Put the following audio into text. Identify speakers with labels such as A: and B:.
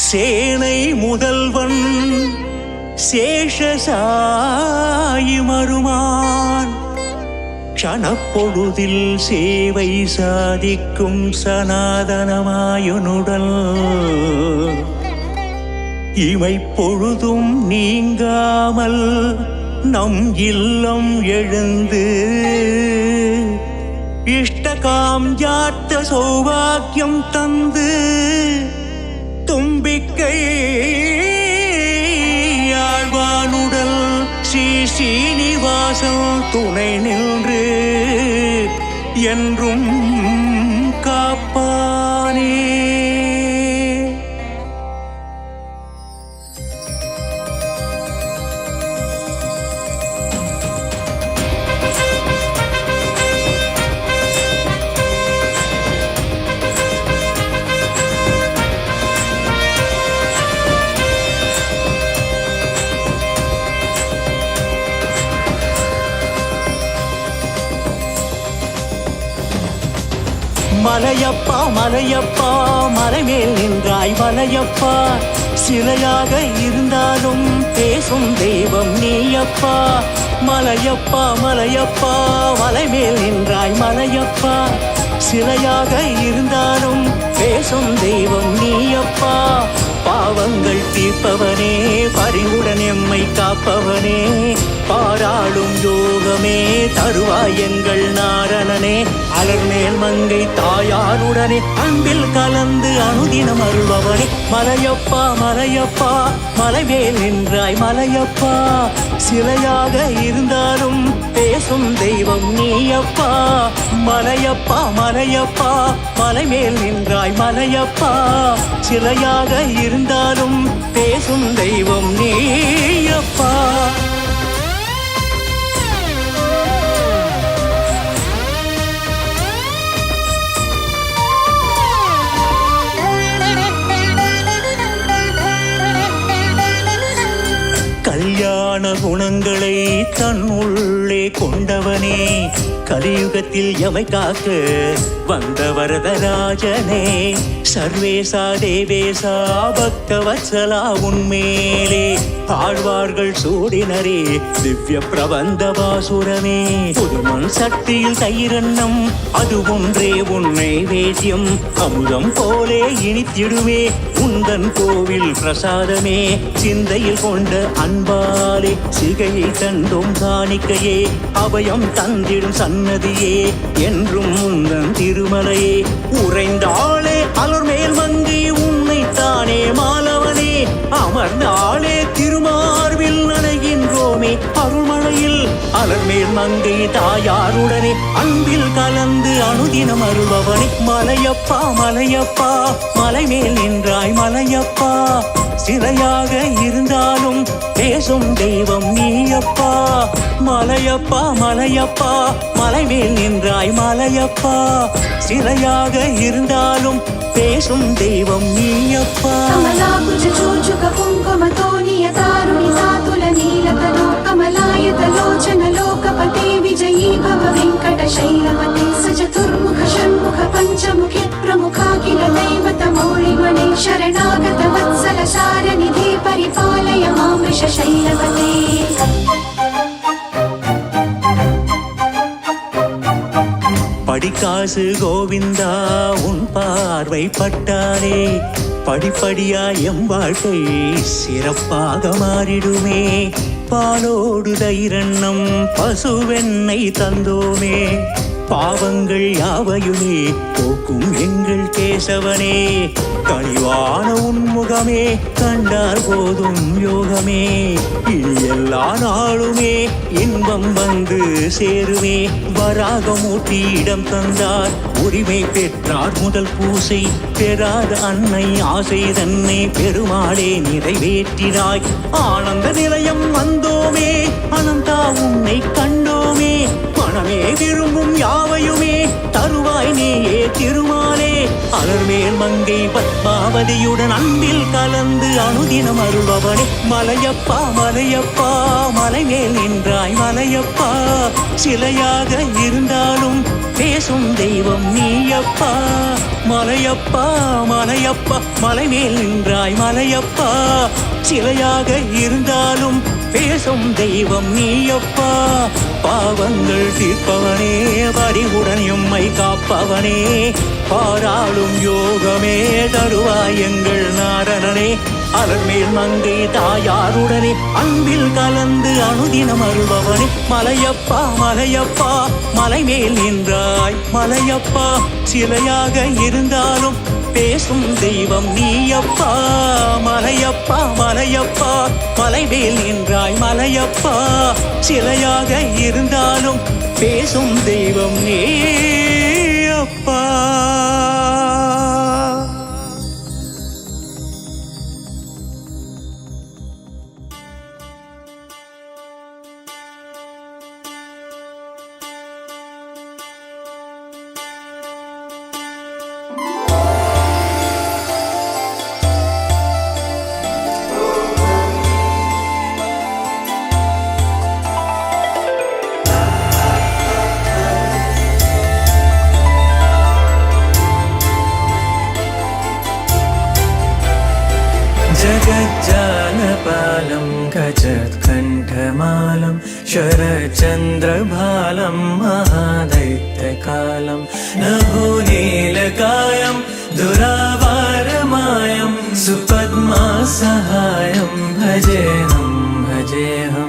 A: சேனை முதல்வன் சேஷசாயி மருமான் க்ஷணப்பொழுதில் சேவை சாதிக்கும் சனாதனமாயுனுடல் இமைப்பொழுதும் நீங்காமல் நம் இல்லம் எழுந்து இஷ்டகாம் ஜாத்த சௌபாக்கியம் தந்து தும்பிக்கை ஆழ்வானுடல் ஸ்ரீ ஸ்ரீனிவாசன் துணை நின்று என்றும் காப்பானே. மலையப்பா மலையப்பா மலைமேல் நின்றாய் மலையப்பா, சிலையாக இருந்தாலும் பேசும் தெய்வம் நீயப்பா. மலையப்பா மலையப்பா மலைமேல் நின்றாய் மலையப்பா, சிலையாக இருந்தாலும் பேசும் தெய்வம் நீயப்பா. பாவங்கள் தீர்ப்பவனே பரிவுடன் எம்மை காப்பவனே, பாராளும் யோகமே தருவாய் எங்கள் நாரணனே. அலர்மேல் மங்கை தாயாருடனே அன்பில் கலந்து அனுதினம் அருள்பவனே. மலையப்பா மலையப்பா மலைமேல் நின்றாய் மலையப்பா, சிலையாக இருந்தாலும் பேசும் தெய்வம் நீயப்பா. மலையப்பா மலையப்பா மலைமேல் நின்றாய் மலையப்பா, சிலையாக இருந்தாலும் பேசும் தெய்வம் நீயப்பா. கல்யாண குணங்களை தன்னுள்ளே கொண்டவனே, கலியுகத்தில் எமை காக்க வந்த வரதராஜனே. சர்வேசா தேவேசா பக்த வத்சலா உன்மேலே ஆழ்வார்கள் சூடினரே திவ்ய பிரபந்த பாசுரமே. புதுமண் சட்டியில் தயிரன்னம் அது ஒன்றே உன்னை வேத்தியம், அமுதம் போலே இனித்திடுவே உந்தன் கோவில் பிரசாதமே. சிந்தையில் கொண்ட அன்பாலே சிகையை தந்தோம் காணிக்கையே, அபயம் தந்திடும் சன்னதியே என்றும் உந்தன் திருமலையே. உறைந்தாளே அலர்மேல் மங்கி உன்னைத்தானே மாலவனே, அமர்ந்தாளே திருமார்பில் நனைகின்றோமே அருள்மழையில். அலர்மேல் மங்கை தாயாருடனே அன்பில் கலந்து அனுதினம் அருள்பவனே. மலையப்பா மலையப்பா மலைமேல் நின்றாய் மலையப்பா, சிலையாக இருந்தாலும் பேசும் தெய்வம் நீயப்பா. மலையப்பா மலையப்பா மலைமேல் நின்றாய் மலையப்பா, சிலையாக இருந்தாலும் பேசும் தெய்வம் நீயப்பா.
B: लोकपते विजयी भव वेङ्कटशैलपते सचतुर्मुख षण्मुख पञ्चमुखि प्रमुखाखिल दैवतमौळिमणे शरणागत वत्सल सारनिधे परिपालय मां वृषशैलपते.
A: படிக்காசு கோவிந்தா உன் பார்வை பட்டாரே, படிப்படியா எம் வாழ்க்கை சிறப்பாக மாறிடுமே. பாலோடு தைரண்ணம் பசுவெண்ணை தந்தோமே, பாவங்கள் யாவையுமே போக்கும் எங்கள் கேசவனே. கனிவான உன்முகமே கண்டார் போதும் யோகமே, இனி எல்லா நாளுமே இன்பம் வந்து சேருமே. வராகமூர்த்தி இடம் தந்தார் உரிமை பெற்றார் முதல் பூசை, பெறாத அன்னை ஆசை தன்னை பெருமாளே நிறைவேற்றினாய். ஆனந்த நிலையம் வந்தோமே அனந்தா உன்னை கண்டோமே, மனமே விரும்பும் யாவையுமே தருவாய் நீயே திருமாலே. அலர்மேல் மங்கை பத்மாவதியுடன் அன்பில் கலந்து அனுதினம் அருள்பவனே மலையப்பா மலையப்பா மலைமேல் நின்றாய் மலையப்பா சிலையாக இருந்தாலும் பேசும் தெய்வம் நீயப்பா மலையப்பா மலையப்பா மலைமேல் நின்றாய் மலையப்பா சிலையாக இருந்தாலும் பேசும் தெய்வம் நீயப்பா பாவங்கள் தீர்ப்பவனே பரிவுடன் எம்மை காப்பவனே பாராளும் யோகமே தருவாய் எங்கள் நாரணனே அலர்மேல் மங்கை தாயாருடனே அன்பில் கலந்து அனுதினம் அருள்பவனே மலையப்பா மலையப்பா மலைமேல் நின்றாய் மலையப்பா சிலையாக இருந்தாலும் பேசும் தெய்வம் நீயப்பா மலையப்பா மலையப்பா மலைமேல் நின்றாய் மலையப்பா சிலையாக இருந்தாலும் பேசும் தெய்வம் நீயப்பா.
C: जगज्जालपालं गजत्कण्ठमालं शरचन्द्रभालं महादैत्यकालं नभोनीलकायं दुरावारमायं सुपद्मासहायं भजेऽहं भजेऽहम्